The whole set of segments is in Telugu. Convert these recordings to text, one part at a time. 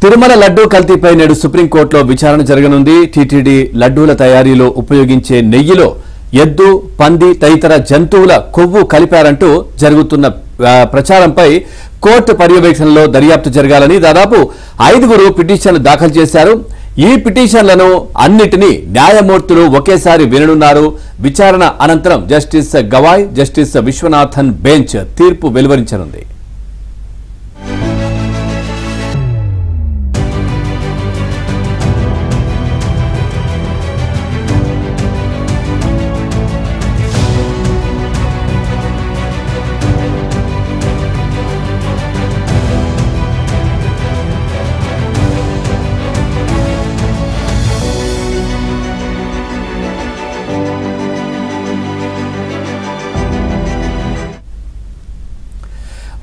తిరుమల లడ్డూ కల్తీపై నేడు సుప్రీంకోర్టులో విచారణ జరగనుంది. టీటీడీ లడ్డూల తయారీలో ఉపయోగించే నెయ్యిలో ఎద్దు, పంది తదితర జంతువుల కొవ్వు కలిపారంటూ జరుగుతున్న ప్రచారంపై కోర్టు పర్యవేక్షణలో దర్యాప్తు జరగాలని దాదాపు 5 పిటిషన్లు దాఖలు చేశారు. ఈ పిటిషన్లను అన్నిటినీ న్యాయమూర్తులు ఒకేసారి విననున్నారు. విచారణ అనంతరం justice Gavai, justice Viswanathan bench తీర్పు వెలువరించనుంది.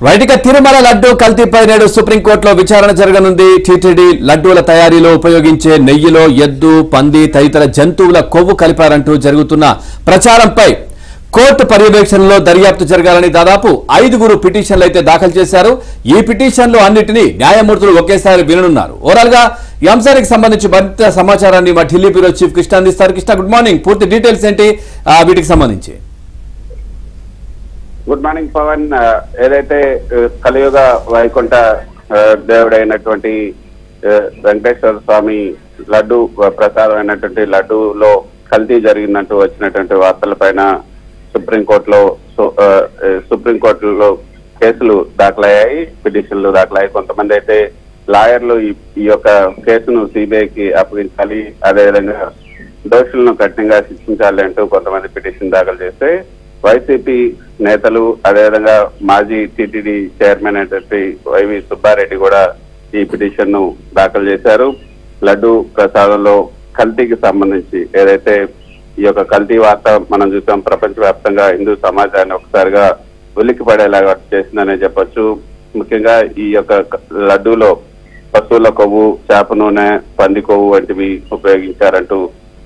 రైట్గా తిరుమల లడ్డూ కల్తీపై నేడు సుప్రీంకోర్టులో విచారణ జరగనుంది. టీటీడీ లడ్డూల తయారీలో ఉపయోగించే నెయ్యిలో ఎద్దు, పంది తదితర జంతువుల కొవ్వు కలిపారంటూ జరుగుతున్న ప్రచారంపై కోర్టు పర్యవేక్షణలో దర్యాప్తు జరగాలని దాదాపు 5 పిటిషన్లు అయితే దాఖలు చేశారు. ఈ పిటిషన్లు అన్నిటినీ న్యాయమూర్తులు ఒకేసారి విననున్నారు. ఓవరాల్ గా ఈ అంశానికి సంబంధించి మరింత సమాచారాన్ని మా ఢిల్లీ బ్యూరో చీఫ్ కృష్ణ అందిస్తారు. Krishna, good morning. పూర్తి డీటెయిల్స్ ఏంటి వీటికి సంబంధించి? Good morning Pavan. ఏదైతే కలియుగ వైకుంఠ దేవుడైనటువంటి వెంకటేశ్వర స్వామి లడ్డు ప్రసాదం అయినటువంటి లడ్డూలో కల్తీ జరిగిందంటూ వచ్చినటువంటి వార్తలపైన సుప్రీంకోర్టులో కేసులు దాఖలయ్యాయి, పిటిషన్లు దాఖలయ్యాయి. కొంతమంది అయితే లాయర్లు ఈ యొక్క కేసును సిబిఐకి అప్పగించాలి, అదేవిధంగా దోషులను కఠినంగా శిక్షించాలి అంటూ కొంతమంది పిటిషన్ దాఖలు చేస్తే వైసీపీ నేతలు, అదేవిధంగా మాజీ టీటీడీ చైర్మన్ అయినటువంటి వైవి సుబ్బారెడ్డి కూడా ఈ పిటిషన్ ను దాఖలు చేశారు. లడ్డు ప్రసాదంలో కల్తీకి సంబంధించి ఏదైతే ఈ యొక్క కల్తీ వార్త మనం చూసాం, ప్రపంచవ్యాప్తంగా హిందూ సమాజాన్ని ఒకసారిగా ఉలిక్కి పడేలాగా చేసిందనే చెప్పొచ్చు. ముఖ్యంగా ఈ యొక్క లడ్డూలో పశువుల కొవ్వు, చేప నూనె, పంది కొవ్వు వంటివి ఉపయోగించారంటూ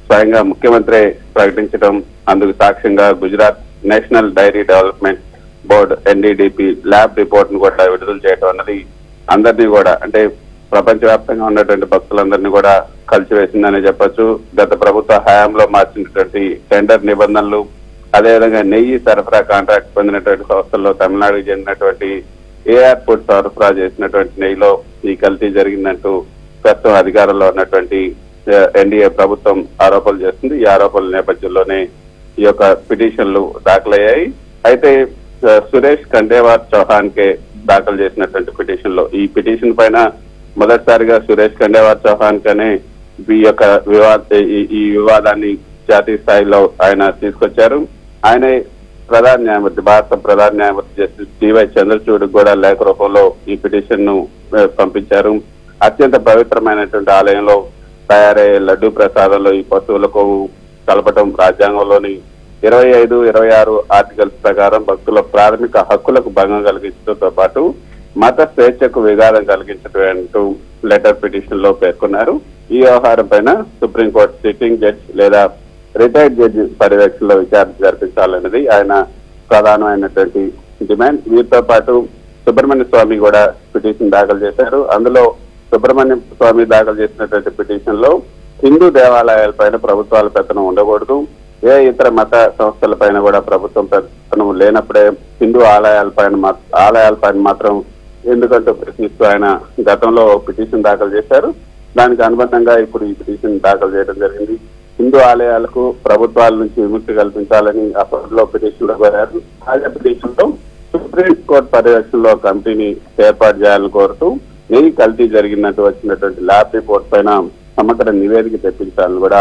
స్వయంగా ముఖ్యమంత్రి ప్రకటించడం, అందుకు సాక్ష్యంగా Gujarat national dairy development board NDDB lab report ను కూడా విడుదల చేయడం అన్నది అందరినీ కూడా, అంటే ప్రపంచవ్యాప్తంగా ఉన్నటువంటి భక్తులందరినీ కూడా కలిసివేసిందని చెప్పొచ్చు. గత ప్రభుత్వ హయాంలో మార్చినటువంటి టెండర్ నిబంధనలు, అదేవిధంగా నెయ్యి సరఫరా కాంట్రాక్ట్ పొందినటువంటి సంస్థల్లో తమిళనాడుకు చెందినటువంటి ఏఆర్ ఫుడ్ సరఫరా చేసినటువంటి నెయ్యిలో ఈ కల్తీ జరిగిందంటూ ప్రస్తుతం అధికారంలో ఉన్నటువంటి ఎన్డీఏ ప్రభుత్వం ఆరోపణలు చేస్తుంది. ఈ ఆరోపణల నేపథ్యంలోనే ఈ యొక్క పిటిషన్లు దాఖలయ్యాయి. అయితే సురేష్ ఖండేవార్ చౌహాన్ కే దాఖలు చేసినటువంటి పిటిషన్ లో ఈ పిటిషన్ పైన మొదటిసారిగా సురేష్ ఖండేవార్ చౌహాన్ కనే ఈ వివాదాన్ని జాతీయ స్థాయిలో ఆయన తీసుకొచ్చారు. ఆయన ప్రధాన న్యాయమూర్తి, భారత ప్రధాన న్యాయమూర్తి జస్టిస్ డివై చంద్రచూడ్ కూడా లేఖ రూపంలో ఈ పిటిషన్ ను పంపించారు. అత్యంత పవిత్రమైనటువంటి ఆలయంలో తయారయ్యే లడ్డూ ప్రసాదంలో ఈ పశువులకు కలపటం రాజ్యాంగంలోని 25, 26 ఆర్టికల్స్ ప్రకారం భక్తుల ప్రాథమిక హక్కులకు భంగం కలిగించడంతో పాటు మత స్వేచ్ఛకు విఘాతం కలిగించడంటూ లెటర్ పిటిషన్ లో పేర్కొన్నారు. ఈ వ్యవహారం పైన సుప్రీంకోర్టు సిట్టింగ్ జడ్జి లేదా రిటైర్డ్ జడ్జి పర్యవేక్షణలో విచారణ జరిపించాలన్నది ఆయన ప్రధానమైనటువంటి డిమాండ్. వీరితో పాటు సుబ్రహ్మణ్య స్వామి కూడా పిటిషన్ దాఖలు చేశారు. అందులో సుబ్రహ్మణ్య స్వామి దాఖలు చేసినటువంటి పిటిషన్ లో హిందూ దేవాలయాలపైన ప్రభుత్వాల పెత్తనం ఉండకూడదు, ఏ ఇతర మత సంస్థలపైన కూడా ప్రభుత్వం పెత్తనం లేనప్పుడే హిందూ ఆలయాలపైన మాత్రం ఎందుకంటూ ప్రశ్నిస్తూ ఆయన గతంలో పిటిషన్ దాఖలు చేశారు. దానికి అనుబంధంగా ఇప్పుడు ఈ పిటిషన్ దాఖలు చేయడం జరిగింది. హిందూ ఆలయాలకు ప్రభుత్వాల నుంచి విముక్తి కల్పించాలని అప్పట్లో పిటిషన్ లో కోరారు. తాజా పిటిషన్ లో సుప్రీంకోర్టు పర్యవేక్షణలో కమిటీని ఏర్పాటు చేయాలని కోరుతూ నెయ్యి కల్తీ జరిగినట్టు వచ్చినటువంటి ల్యాబ్ రిపోర్ట్ పైన సమగ్ర నివేదిక తెప్పించాలని కూడా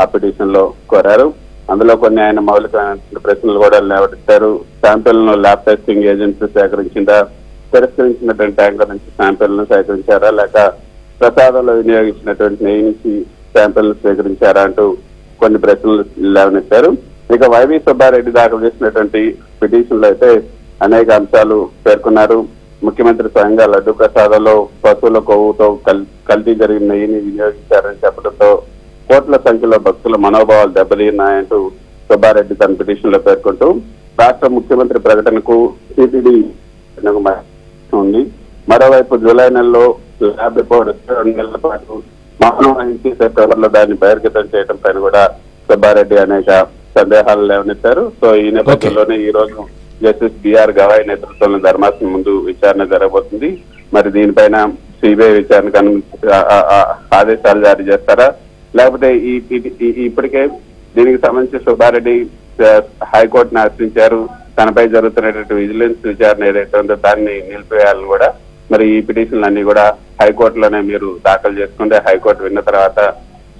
ఆ పిటిషన్ లో కోరారు. అందులో కొన్ని ఆయన మౌలికమైన ప్రశ్నలు కూడా లేవనెత్తారు. శాంపిల్ను ల్యాబ్ టెస్టింగ్ ఏజెన్సీ సేకరించిందా, తిరస్కరించినటువంటి ట్యాంకర్ నుంచి శాంపిల్ను సేకరించారా, లేక ప్రసాదంలో వినియోగించినటువంటి నెయ్యి నుంచి శాంపిల్ను స్వీకరించారా అంటూ కొన్ని ప్రశ్నలు లేవనెత్తారు. ఇక వైవి సుబ్బారెడ్డి దాఖలు చేసినటువంటి పిటిషన్ లో అయితే అనేక అంశాలు పేర్కొన్నారు. ముఖ్యమంత్రి స్వయంగా లడ్డు ప్రసాదంలో పశువుల కొవ్వుతో కల్తీ జరిగిన నెయ్యిని వినియోగించారని చెప్పడంతో కోట్ల సంఖ్యలో భక్తుల మనోభావాలు దెబ్బతిన్నాయంటూ సుబ్బారెడ్డి తన పిటిషన్ లో పేర్కొంటూ రాష్ట్ర ముఖ్యమంత్రి ప్రకటనకు టీటీడీ ఉంది. మరోవైపు జూలై నెలలో ల్యాబ్ రిపోర్ట్ వస్తే 2 నెలల పాటు మౌనం వహించి సెప్టెంబర్ లో దాన్ని బహిర్గతం చేయడం పైన కూడా సుబ్బారెడ్డి అనేక సందేహాలు లేవనెత్తారు. సో ఈ నేపథ్యంలోనే ఈ రోజు జస్టిస్ బిఆర్ గవాయ్ నేతృత్వంలో ధర్మాసనం ముందు విచారణ జరగబోతుంది. మరి దీనిపైన సిబిఐ విచారణకు ఆదేశాలు జారీ చేస్తారా, లేకపోతే ఇప్పటికే దీనికి సంబంధించి సుబ్బారెడ్డి హైకోర్టును ఆశ్రయించారు. తనపై జరుగుతున్నటువంటి విజిలెన్స్ విచారణ ఏదైతే ఉందో దాన్ని నిలిపివేయాలని కూడా మరి ఈ పిటిషన్లు అన్ని కూడా హైకోర్టులోనే మీరు దాఖలు చేసుకుంటే హైకోర్టు విన్న తర్వాత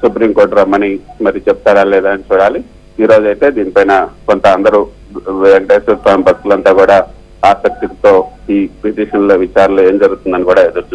సుప్రీంకోర్టు రమ్మని మరి చెప్తారా లేదా అని చూడాలి. ఈ రోజు అయితే దీనిపైన కొంత అందరూ వెంకటేశ్వర స్వామి భక్తులంతా కూడా ఆసక్తితో ఈ పిటిషన్ల విచారణలో ఏం జరుగుతుందని కూడా ఎదురు